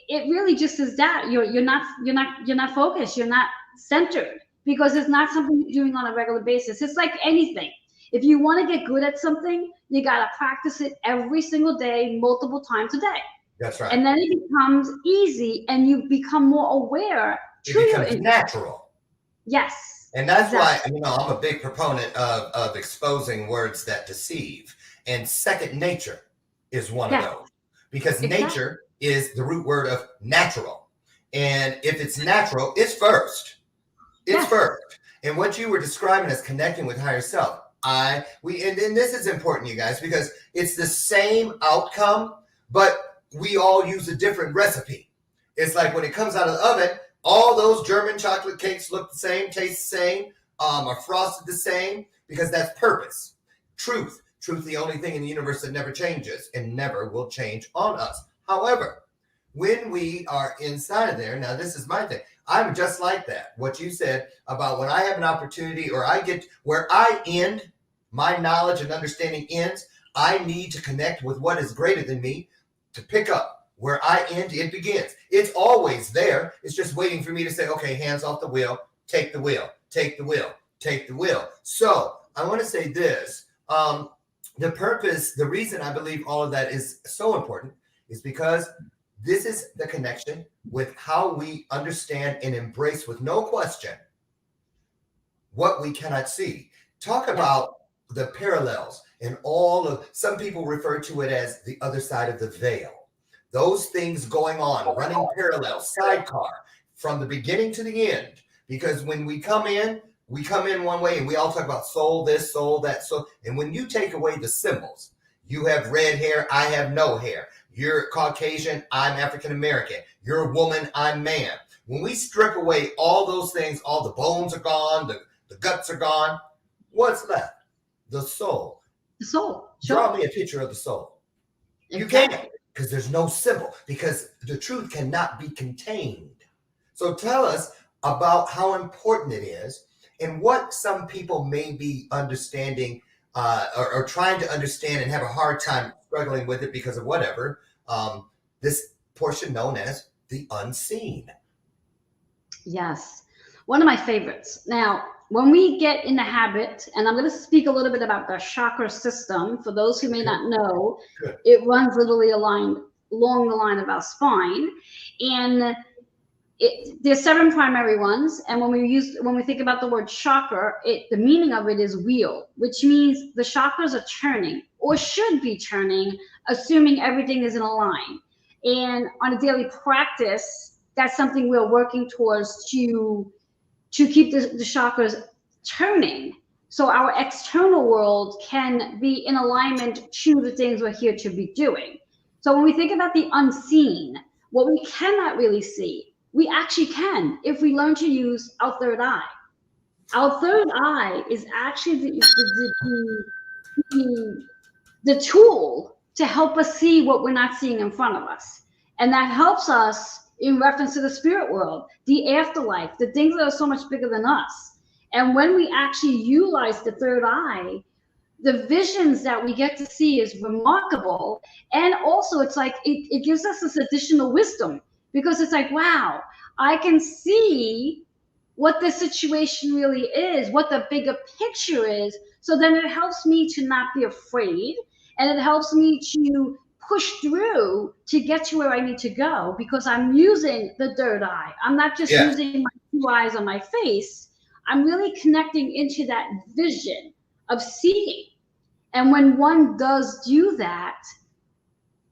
Speaker 4: it really just is that you're not focused, you're not centered, because it's not something you're doing on a regular basis. It's like anything. If you want to get good at something, you got to practice it every single day, multiple times a day.
Speaker 2: That's right.
Speaker 4: And then it becomes easy and you become more aware.
Speaker 2: It becomes natural.
Speaker 4: Yes.
Speaker 2: And that's
Speaker 4: exactly.
Speaker 2: why, I'm a big proponent of exposing words that deceive. And second nature is one of those. Because nature is the root word of natural. And if it's natural, it's first. It's first. And what you were describing as connecting with higher self, and this is important, you guys, because it's the same outcome, but we all use a different recipe. It's like when it comes out of the oven, all those German chocolate cakes look the same, taste the same, are frosted the same, because that's purpose. Truth, the only thing in the universe that never changes and never will change on us. However, when we are inside of there, now this is my thing. I'm just like that. What you said about when I have an opportunity, or I get where I end, my knowledge and understanding ends, I need to connect with what is greater than me to pick up. Where I end, it begins. It's always there. It's just waiting for me to say, okay, hands off the wheel, take the wheel, take the wheel, take the wheel. So I want to say this. The purpose, the reason I believe all of that is so important is because this is the connection with how we understand and embrace with no question what we cannot see. Talk about the parallels and all of, some people refer to it as the other side of the veil. Those things going on, running parallel, sidecar, from the beginning to the end. Because when we come in one way, and we all talk about soul this, soul that, soul. And when you take away the symbols, you have red hair, I have no hair. You're Caucasian, I'm African American. You're a woman, I'm man. When we strip away all those things, all the bones are gone, the guts are gone, what's left? The soul.
Speaker 4: The soul. Sure.
Speaker 2: Draw me a picture of the soul. You can't, because there's no symbol, because the truth cannot be contained. So tell us about how important it is and what some people may be understanding or trying to understand and have a hard time struggling with it because of whatever, this portion known as the unseen.
Speaker 4: Yes. One of my favorites. Now, when we get in the habit, and I'm going to speak a little bit about the chakra system, for those who may not know, it runs literally along the line of our spine. And there's 7 primary ones. And when we think about the word chakra, the meaning of it is wheel, which means the chakras are turning, or should be turning, assuming everything is in a line. And on a daily practice, that's something we're working towards to keep the chakras turning, so our external world can be in alignment to the things we're here to be doing. So when we think about the unseen, what we cannot really see, we actually can if we learn to use our third eye. Our third eye is actually the tool to help us see what we're not seeing in front of us. And that helps us in reference to the spirit world, the afterlife, the things that are so much bigger than us. And when we actually utilize the third eye, the visions that we get to see is remarkable. And also it's like, it gives us this additional wisdom, because it's like, wow, I can see what the situation really is, what the bigger picture is. So then it helps me to not be afraid, and it helps me to push through to get to where I need to go, because I'm using the third eye. I'm not just using my 2 eyes on my face. I'm really connecting into that vision of seeing. And when one does do that,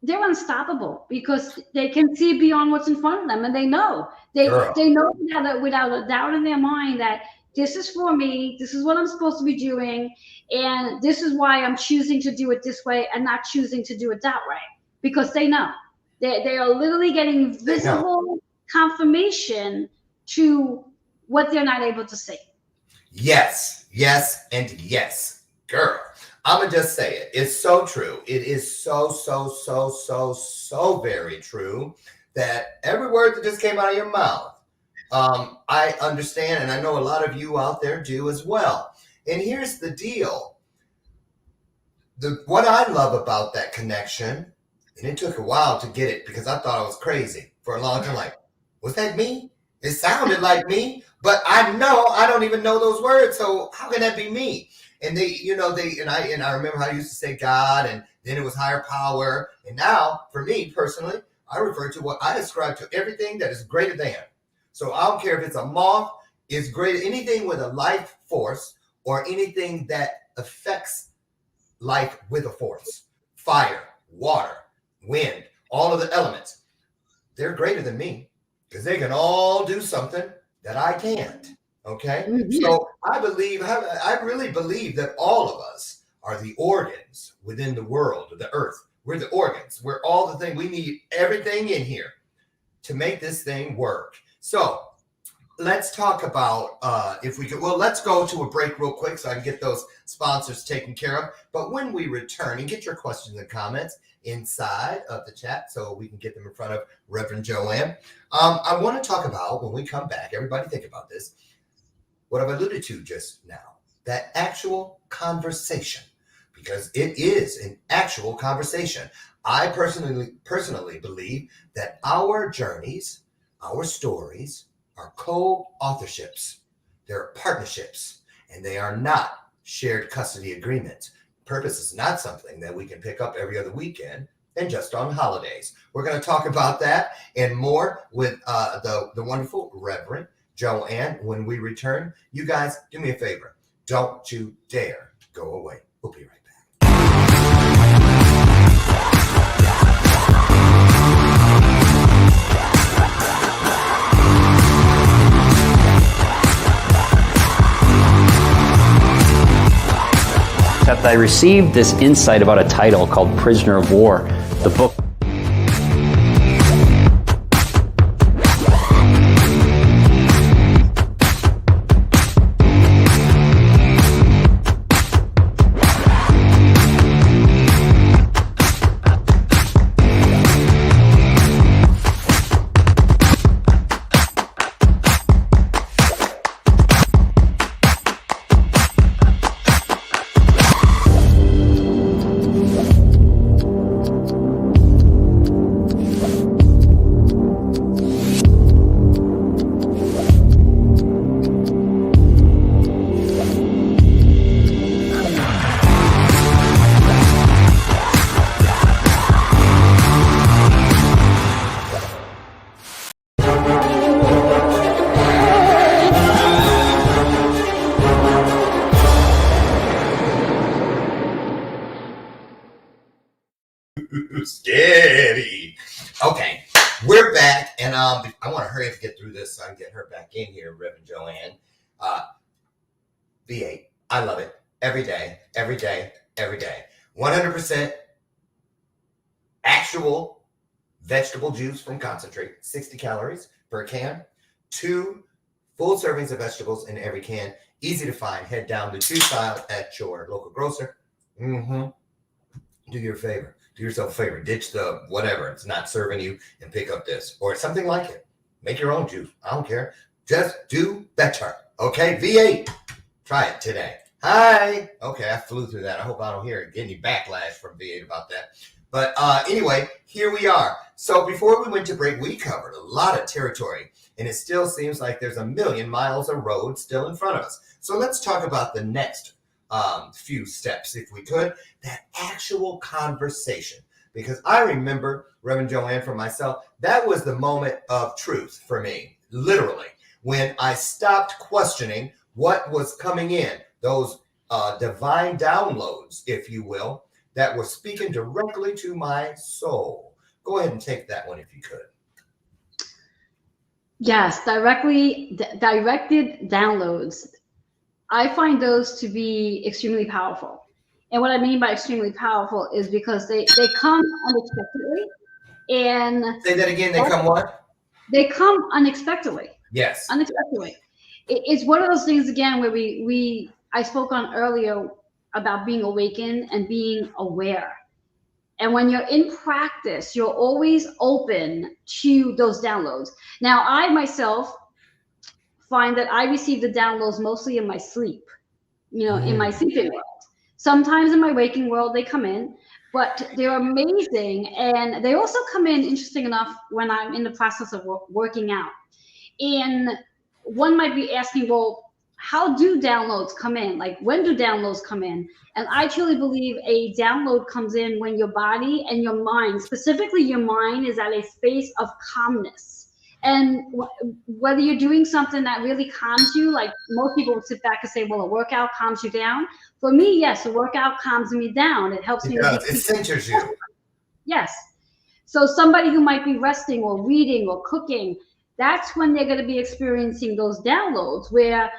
Speaker 4: they're unstoppable, because they can see beyond what's in front of them, and they know they know that without a doubt in their mind that this is for me, this is what I'm supposed to be doing, and this is why I'm choosing to do it this way and not choosing to do it that way, because they know. They are literally getting visible confirmation to what they're not able to see.
Speaker 2: Yes, yes, and yes. Girl, I'm going to just say it. It's so true. It is so very true that every word that just came out of your mouth, I understand, and I know a lot of you out there do as well. And here's the deal. What I love about that connection And it took a while to get it because I thought I was crazy for a long time. Like, was that me? It sounded like me, but I know I don't even know those words. So how can that be me? And I remember how I used to say God, and then it was higher power. And now, for me personally, I refer to what I ascribe to everything that is greater than. So I don't care if it's a moth, is greater, anything with a life force or anything that affects life with a force. Fire, water, wind, all of the elements. They're greater than me because they can all do something that I can't. Okay. Mm-hmm. So I really believe that all of us are the organs within the world, the earth. We're the organs. We're all the thing. We need everything in here to make this thing work. So let's talk about, if we could, well, let's go to a break real quick so I can get those sponsors taken care of. But when we return, and get your questions and comments inside of the chat so we can get them in front of Reverend Joanne. I want to talk about, when we come back, everybody think about this, what I've alluded to just now, that actual conversation, because it is an actual conversation. I personally believe that our journeys, our stories, are co-authorships. They're partnerships, and they are not shared custody agreements. Purpose is not something that we can pick up every other weekend and just on holidays. We're going to talk about that and more with the wonderful Reverend Joanne when we return. You guys, do me a favor. Don't you dare go away. We'll be right back.
Speaker 5: I received this insight about a title called Prisoner of War. The book
Speaker 2: Scary. Okay, we're back, and I want to hurry up and get through this so I can get her back in here, Reverend Joanne. V8, I love it. Every day, every day, every day. 100% actual vegetable juice from concentrate, 60 calories per can, 2 full servings of vegetables in every can, easy to find. Head down to Juice Aisle at your local grocer. Do your favor. Do yourself a favor. Ditch the whatever. It's not serving you and pick up this or something like it. Make your own juice. I don't care. Just do better. Okay, V8. Try it today. Hi. Okay, I flew through that. I hope I don't get any backlash from V8 about that. But anyway, here we are. So before we went to break, we covered a lot of territory, and it still seems like there's a million miles of road still in front of us. So let's talk about the next few steps, if we could, that actual conversation. Because I remember, Reverend Joanne, for myself, that was the moment of truth for me, literally, when I stopped questioning what was coming in, those divine downloads, if you will, that were speaking directly to my soul. Go ahead and take that one if you could.
Speaker 4: Yes, directed downloads. I find those to be extremely powerful. And what I mean by extremely powerful is because they come unexpectedly. And
Speaker 2: say that again, they come what?
Speaker 4: They come unexpectedly.
Speaker 2: Yes.
Speaker 4: Unexpectedly. It's one of those things, again, where I spoke on earlier about being awakened and being aware. And when you're in practice, you're always open to those downloads. Now, I myself find that I receive the downloads mostly in my sleep, in my sleeping world. Sometimes in my waking world, they come in, but they're amazing. And they also come in, interesting enough, when I'm in the process of working out. And one might be asking, well, how do downloads come in? Like, when do downloads come in? And I truly believe a download comes in when your body and your mind, specifically your mind, is at a space of calmness. And whether you're doing something that really calms you, like most people would sit back and say, well, a workout calms you down. For me, yes, a workout calms me down. It helps me to
Speaker 2: It centers you.
Speaker 4: Yes. So somebody who might be resting or reading or cooking, that's when they're going to be experiencing those downloads where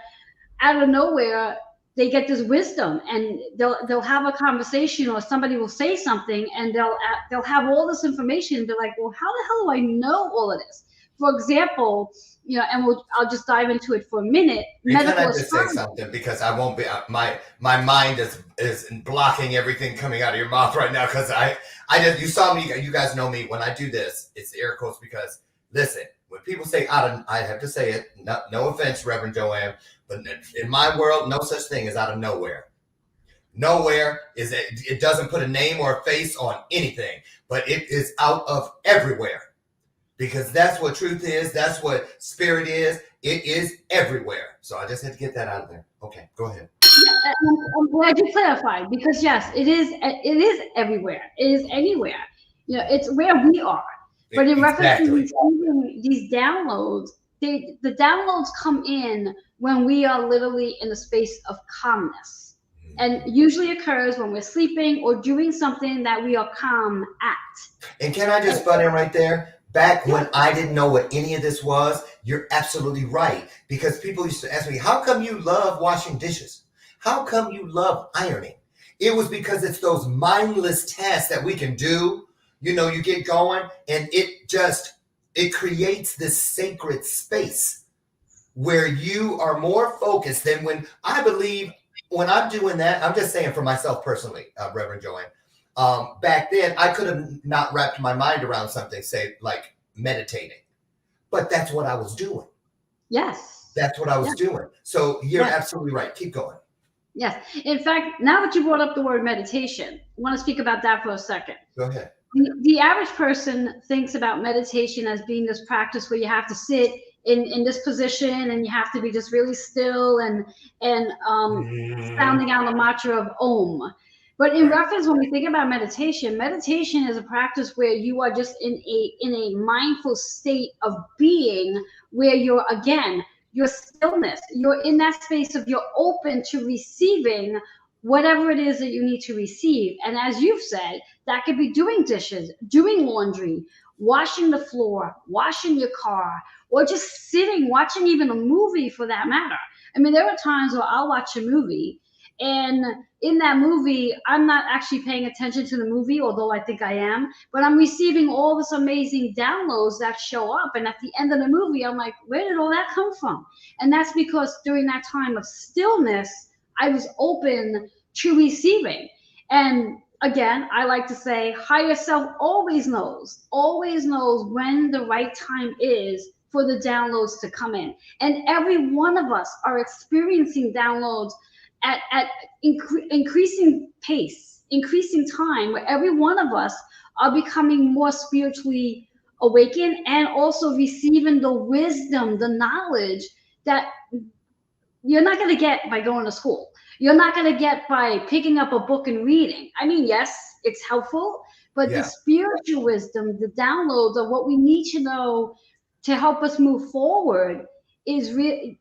Speaker 4: out of nowhere they get this wisdom, and they'll have a conversation, or somebody will say something, and they'll have all this information and be like, well, how the hell do I know all of this? For example, and I'll just dive into it for a minute.
Speaker 2: Can I just say something, because I won't be my mind is blocking everything coming out of your mouth right now, because you saw me, you guys know me when I do this, it's air quotes, because listen, when people say I have to say it, no offense, Reverend Joanne, but in my world, no such thing as out of nowhere. Nowhere is it doesn't put a name or a face on anything, but it is out of everywhere. Because that's what truth is. That's what spirit is. It is everywhere. So I just had to get that out of there. Okay, go ahead.
Speaker 4: I'm glad you clarified, because yes, it is everywhere. It is anywhere. It's where we are. But in reference to these downloads, the downloads come in when we are literally in a space of calmness. And usually occurs when we're sleeping or doing something that we are calm at.
Speaker 2: And can I just butt in right there? Back when I didn't know what any of this was, you're absolutely right. Because people used to ask me, how come you love washing dishes? How come you love ironing? It was because it's those mindless tasks that we can do. You get going, and it creates this sacred space where you are more focused than when I'm doing that. I'm just saying for myself personally, Reverend Joanne. Back then, I could have not wrapped my mind around something, say, like meditating. But that's what I was doing.
Speaker 4: Yes.
Speaker 2: That's what I was doing. So you're absolutely right. Keep going.
Speaker 4: Yes. In fact, now that you brought up the word meditation, I want to speak about that for a second.
Speaker 2: Go ahead.
Speaker 4: The average person thinks about meditation as being this practice where you have to sit in this position, and you have to be just really still and sounding out the mantra of Om. But in reference, when we think about meditation is a practice where you are just in a mindful state of being, where you're, again, your stillness, you're in that space of you're open to receiving whatever it is that you need to receive. And as you've said, that could be doing dishes, doing laundry, washing the floor, washing your car, or just sitting, watching even a movie for that matter. I mean, there are times where I'll watch a movie, and in that movie, I'm not actually paying attention to the movie, although I think I am, but I'm receiving all this amazing downloads that show up. And at the end of the movie, I'm like, where did all that come from? And that's because during that time of stillness, I was open to receiving. And again, I like to say, higher self always knows when the right time is for the downloads to come in. And every one of us are experiencing downloads at increasing pace, increasing time, where every one of us are becoming more spiritually awakened, and also receiving the wisdom, the knowledge that you're not going to get by going to school. You're not going to get by picking up a book and reading. I mean, yes, it's helpful, but the spiritual wisdom, the downloads of what we need to know to help us move forward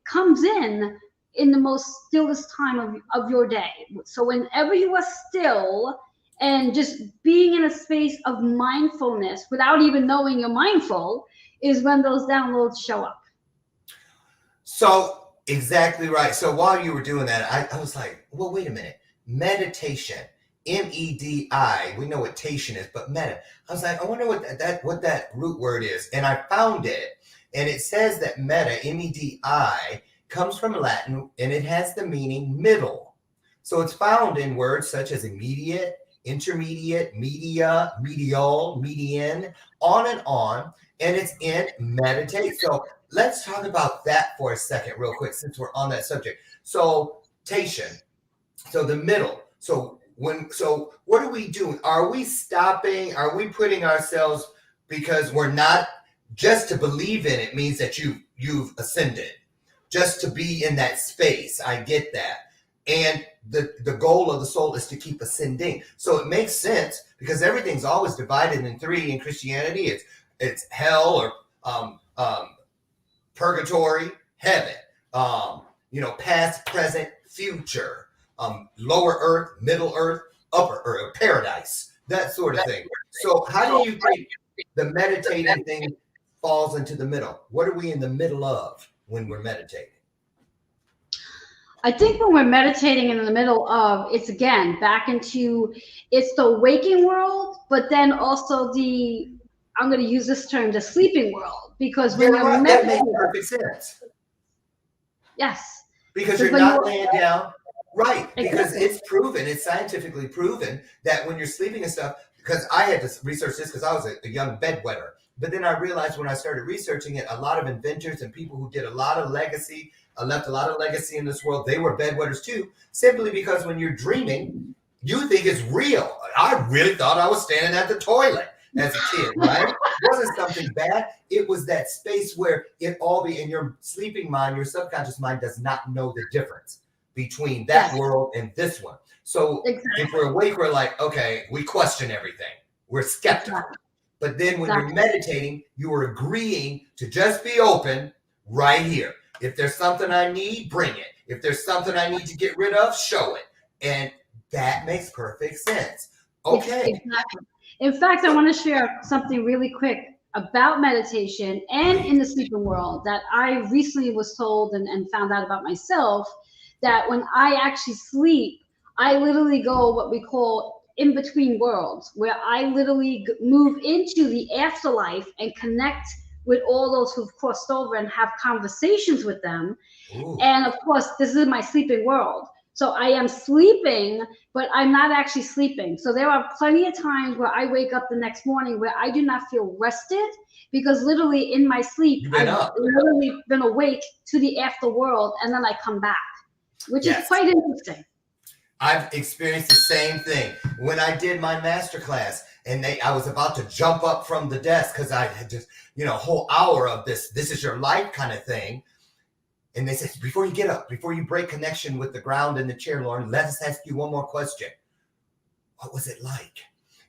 Speaker 4: comes in the most stillest time of your day. So whenever you are still and just being in a space of mindfulness without even knowing you're mindful is when those downloads show up.
Speaker 2: So exactly right. So while you were doing that, I was like, well, wait a minute. Meditation, M-E-D-I. We know what tation is, but meta. I was like, I wonder what that root word is. And I found it. And it says that meta, M-E-D-I, comes from Latin, and it has the meaning middle. So it's found in words such as immediate, intermediate, media, medial, median, on, and it's in meditate. So let's talk about that for a second real quick, since we're on that subject. So tation, so the middle. So So what are we doing? Are we stopping? Are we putting ourselves, because we're not, just to believe in it means that you've ascended, just to be in that space. I get that. And the goal of the soul is to keep ascending. So it makes sense, because everything's always divided in three in Christianity. It's hell, or purgatory, heaven, past, present, future, lower earth, middle earth, upper earth, paradise, that sort of thing. So how do you think the meditating thing falls into the middle? What are we in the middle of when we're meditating?
Speaker 4: I think when we're meditating in the middle of, it's again back into, it's the waking world, but then also I'm going to use this term, the sleeping world, because when you're
Speaker 2: right,
Speaker 4: meditating,
Speaker 2: that makes perfect sense.
Speaker 4: yes,
Speaker 2: Because you're not laying down, right?
Speaker 4: Exactly.
Speaker 2: Because it's proven, it's scientifically proven that when you're sleeping and stuff. Because I had to research this because I was a young bedwetter, but then I realized when I started researching it, a lot of inventors and people who did a lot of legacy, left a lot of legacy in this world, they were bedwetters too, simply because when you're dreaming, you think it's real. I really thought I was standing at the toilet as a kid, right? It wasn't something bad. It was that space where it all be in your sleeping mind, your subconscious mind does not know the difference between that world and this one. So if we're awake, we're like, okay, we question everything. We're skeptical. But then when you're meditating, you are agreeing to just be open right here. If there's something I need, bring it. If there's something I need to get rid of, show it. And that makes perfect sense. Okay.
Speaker 4: Exactly. In fact, I want to share something really quick about meditation and in the sleeping world that I recently was told and found out about myself, that when I actually sleep, I literally go what we call in between worlds, where I literally move into the afterlife and connect with all those who've crossed over and have conversations with them.
Speaker 2: Ooh.
Speaker 4: And of course, this is my sleeping world. So I am sleeping, but I'm not actually sleeping. So there are plenty of times where I wake up the next morning where I do not feel rested, because literally in my sleep, I've literally been awake to the afterworld, and then I come back, which is quite interesting.
Speaker 2: I've experienced the same thing when I did my masterclass, and I was about to jump up from the desk because I had just, a whole hour of this is your life kind of thing. And they said, before you get up, before you break connection with the ground in the chair, Lauren, let us ask you one more question. What was it like?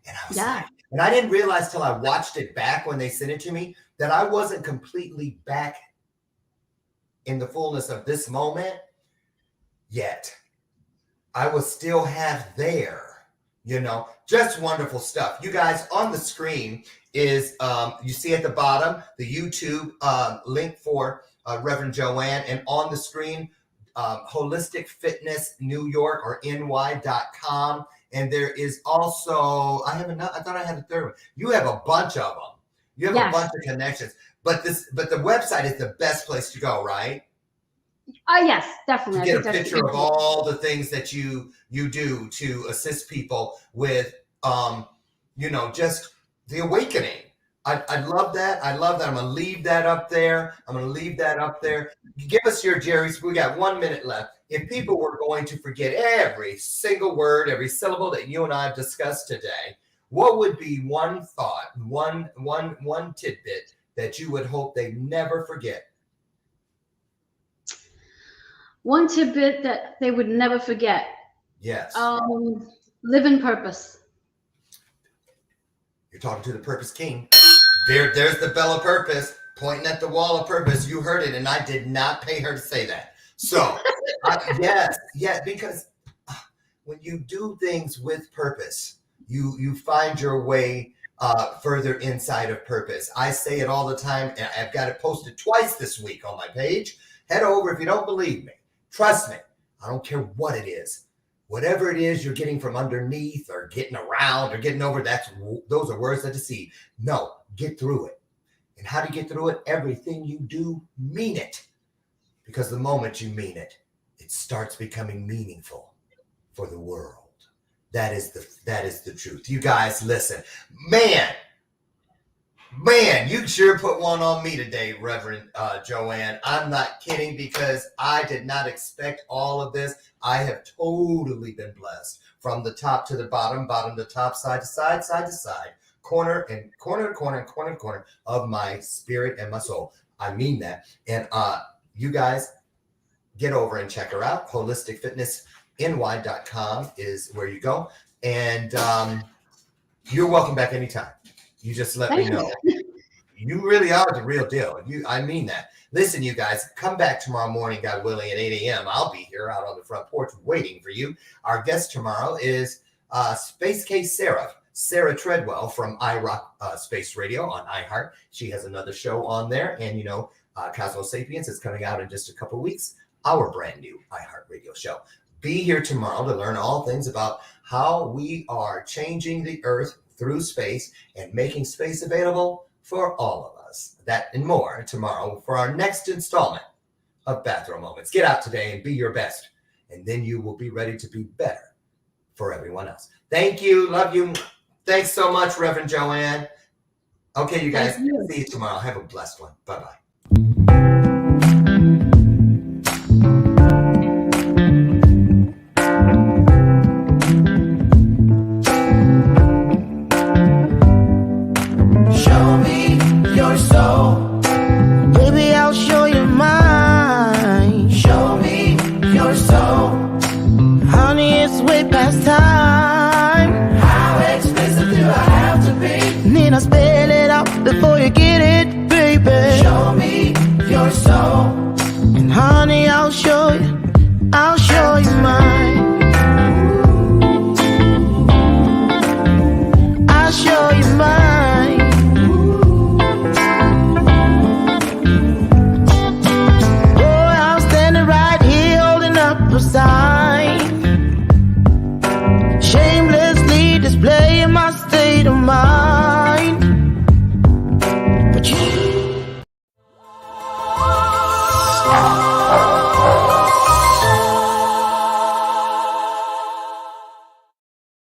Speaker 2: And I was like, and I didn't realize till I watched it back when they sent it to me that I wasn't completely back in the fullness of this moment yet. I was still half there, just wonderful stuff. You guys, on the screen is, you see at the bottom, the YouTube link for Reverend Joanne, and on the screen, Wholistic Fitness New York or NY.com. And there is also, I thought I had a third one. You have a bunch of them. You have a bunch of connections, but the website is the best place to go, right?
Speaker 4: Yes, definitely.
Speaker 2: To get a picture of all the things that you do to assist people with, just the awakening. I love that. I'm going to leave that up there. Give us your Jerry's. We got 1 minute left. If people were going to forget every single word, every syllable that you and I have discussed today, what would be one thought, one tidbit that you would hope they never forget?
Speaker 4: One tidbit that they would never forget.
Speaker 2: Yes.
Speaker 4: Live in purpose.
Speaker 2: You're talking to the Purpose King. There's the bell of purpose, pointing at the wall of purpose. You heard it, and I did not pay her to say that. So, yes, because when you do things with purpose, you find your way further inside of purpose. I say it all the time, and I've got it posted twice this week on my page. Head over if you don't believe me. Trust me, I don't care what it is. Whatever it is you're getting from underneath or getting around or getting over, those are words that deceive. No, get through it. And how to get through it? Everything you do, mean it. Because the moment you mean it, it starts becoming meaningful for the world. That is the truth. You guys, listen. Man, you sure put one on me today, Reverend Joanne. I'm not kidding, because I did not expect all of this. I have totally been blessed from the top to the bottom, bottom to top, side to side, side to side, corner and corner to corner and corner to corner of my spirit and my soul. I mean that. And you guys get over and check her out. Holisticfitnessny.com is where you go. And you're welcome back anytime. You just let me know. You really are the real deal. I mean that. Listen, you guys, come back tomorrow morning, God willing, at 8 a.m. I'll be here out on the front porch waiting for you. Our guest tomorrow is Space Case Sarah Treadwell from iRock Space Radio on iHeart. She has another show on there. And, you know, Cosmo Sapiens is coming out in just a couple weeks, our brand new iHeart Radio show. Be here tomorrow to learn all things about how we are changing the Earth through space and making space available for all of us. That and more tomorrow for our next installment of Bathrobe Moments. Get out today and be your best, and then you will be ready to be better for everyone else. Thank you. Love you. Thanks so much, Reverend Joanne. Okay, you guys. See you tomorrow. Have a blessed one. Bye-bye.